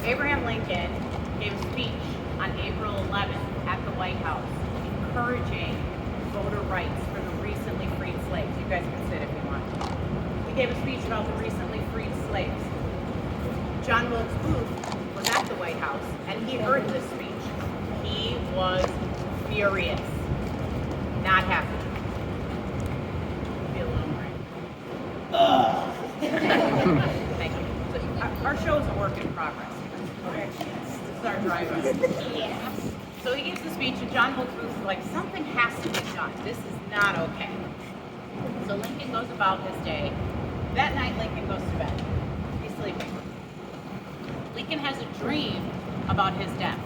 Abraham Lincoln gave a speech on April 11th at the White House encouraging voter rights for the recently freed slaves. You guys can sit if you want. He gave a speech about the recently freed slaves. John Wilkes Booth was at the White House and he heard this speech. He was furious, not happy. Be a little more. Thank you. So, our show is a work in progress. Okay, this is our driver. Yeah. So he gives the speech, and John Wilkes Booth is like, something has to be done. This is not okay. So Lincoln goes about his day. That night, Lincoln goes to bed. He's sleeping. Lincoln has a dream about his death.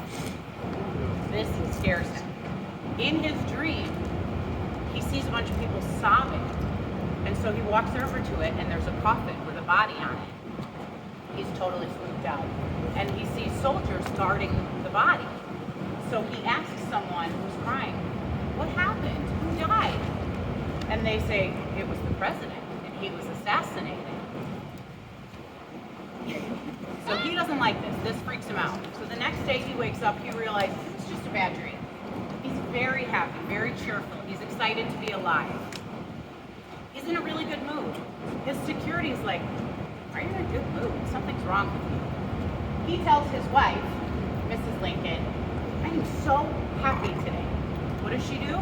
This scares him. In his dream, he sees a bunch of people sobbing. And so he walks over to it, and there's a coffin with a body on it. He's totally spooked out. And he sees soldiers guarding the body. So he asks someone who's crying, what happened? Who died? And they say, it was the president, and he was assassinated. So he doesn't like this. This freaks him out. So the next day he wakes up, he realizes it's just a bad dream. He's very happy, very cheerful. He's excited to be alive. He's in a really good mood. His security's like, are you in a good mood? Something's wrong with you. He tells his wife, Mrs. Lincoln, I am so happy today. What does she do?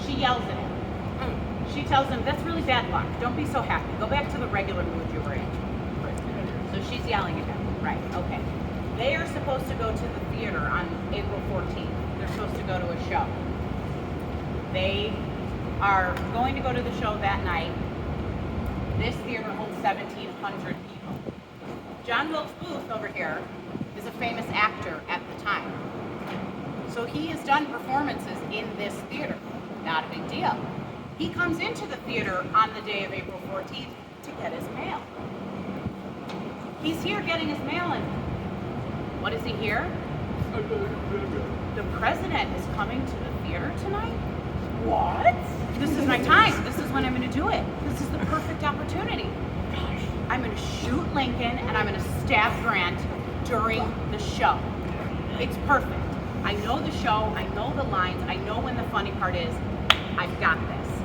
She yells at him. She tells him, that's really bad luck. Don't be so happy. Go back to the regular mood you were in. So she's yelling at him. Right, okay. They are supposed to go to the theater on April 14th. They're supposed to go to a show. They are going to go to the show that night. This theater holds 1,700 people. John Wilkes Booth over here is a famous actor at the time. So he has done performances in this theater. Not a big deal. He comes into the theater on the day of April 14th to get his mail. He's here getting his mail, and what is he here? The president is coming to the theater tonight? What? This is my time. This is when I'm going to do it. This is the perfect opportunity. I'm going to shoot Lincoln and I'm going to stab Grant during the show. It's perfect. I know the show. I know the lines. I know when the funny part is. I've got this.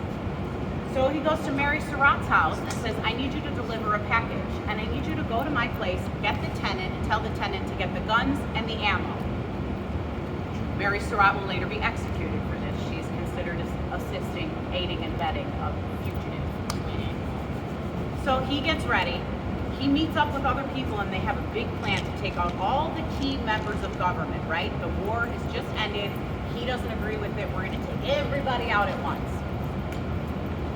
So he goes to Mary Surratt's house and says, I need you to deliver a package, and I need you to go to my place, get the tenant, and tell the tenant to get the guns and the ammo. Mary Surratt will later be executed for this. She's considered assisting, aiding, and abetting a fugitive. So he gets ready. He meets up with other people, and they have a big plan to take out all the key members of government, right? The war has just ended. He doesn't agree with it. We're going to take everybody out at once.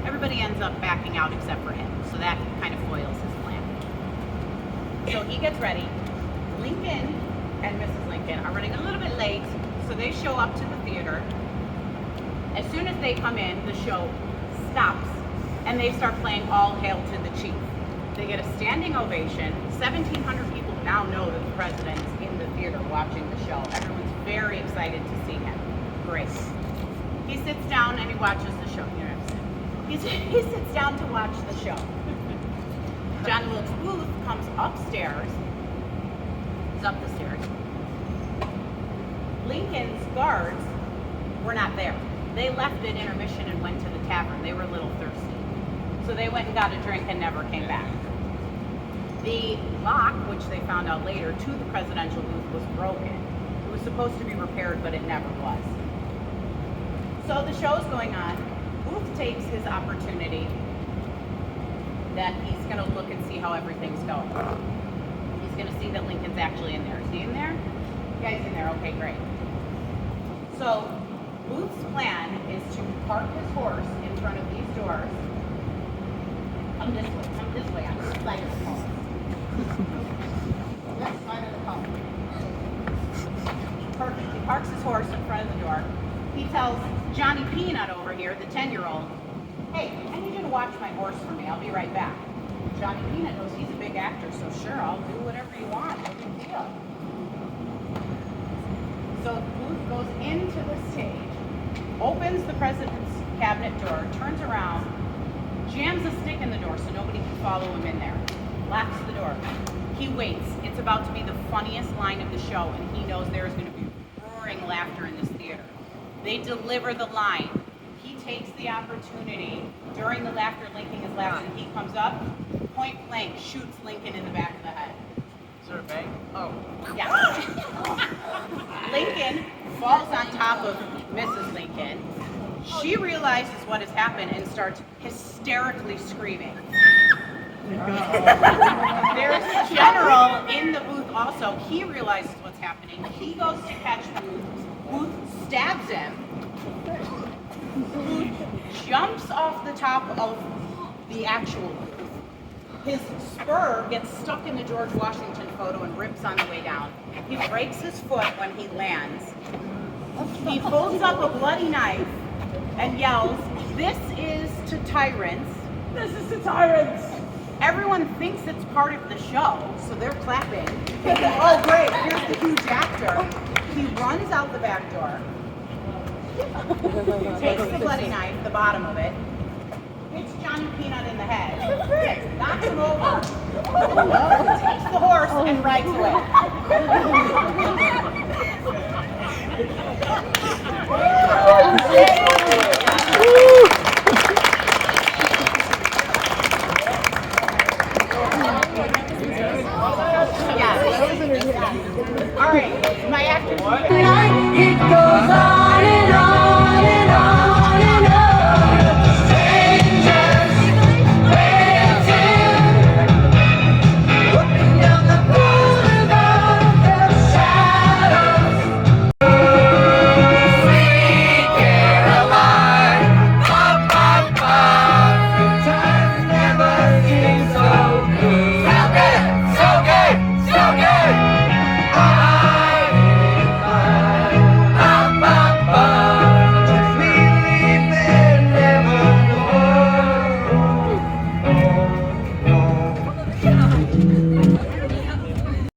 Everybody ends up backing out except for him. So that kind of foils his plan. So he gets ready. Lincoln and Mrs. Lincoln are running a little bit late, so they show up to the theater. As soon as they come in, the show stops, and they start playing All Hail to the Chief. They get a standing ovation. 1,700 people now know that the president is in the theater watching the show. Everyone's very excited to see him. Great. He sits down and he watches the show. You know what I'm saying? He sits down to watch the show. John Wilkes Booth comes upstairs. He's up the stairs. Lincoln's guards were not there. They left at intermission and went to the tavern. They were a little thirsty. So they went and got a drink and never came back. The lock, which they found out later, to the presidential booth was broken. It was supposed to be repaired, but it never was. So the show's going on. Booth takes his opportunity that he's going to look and see how everything's going. He's going to see that Lincoln's actually in there. Is he in there? Yeah, he's in there. Okay, great. So Booth's plan is to park his horse in front of these doors. Come this way, on this side of the pole. Left side of the pole. Perfect. He parks his horse in front of the door. He tells Johnny Peanut over here, the 10-year-old, hey, I need you to watch my horse for me. I'll be right back. Johnny Peanut knows he's a big actor, so sure, I'll do whatever you want. No big deal. So Booth goes into the stage, opens the president's cabinet door, turns around, jams a stick in the door so nobody can follow him in there, locks the door. He waits. It's about to be the funniest line of the show, and he knows there's going to be roaring laughter in this theater. They deliver the line. He takes the opportunity during the laughter Lincoln is laughing. He comes up, point blank, shoots Lincoln in the back of the head. Sort of bang? Oh. Yeah. Lincoln falls on top of Mrs. Lincoln. She realizes what has happened and starts hysterically screaming. There's a general in the booth also. He realizes what's happening. He goes to catch Booth. Booth stabs him. Booth jumps off the top of the actual booth. His spur gets stuck in the George Washington photo and rips on the way down. He breaks his foot when he lands. He pulls up a bloody knife and yells, "This is to tyrants." This is the tyrants! Everyone thinks it's part of the show, so they're clapping, thinking, oh great, here's the huge actor. He runs out the back door, takes the bloody knife, the bottom of it, hits Johnny Peanut in the head, knocks him over, takes the horse, and rides away. Yeah. All right, my actor.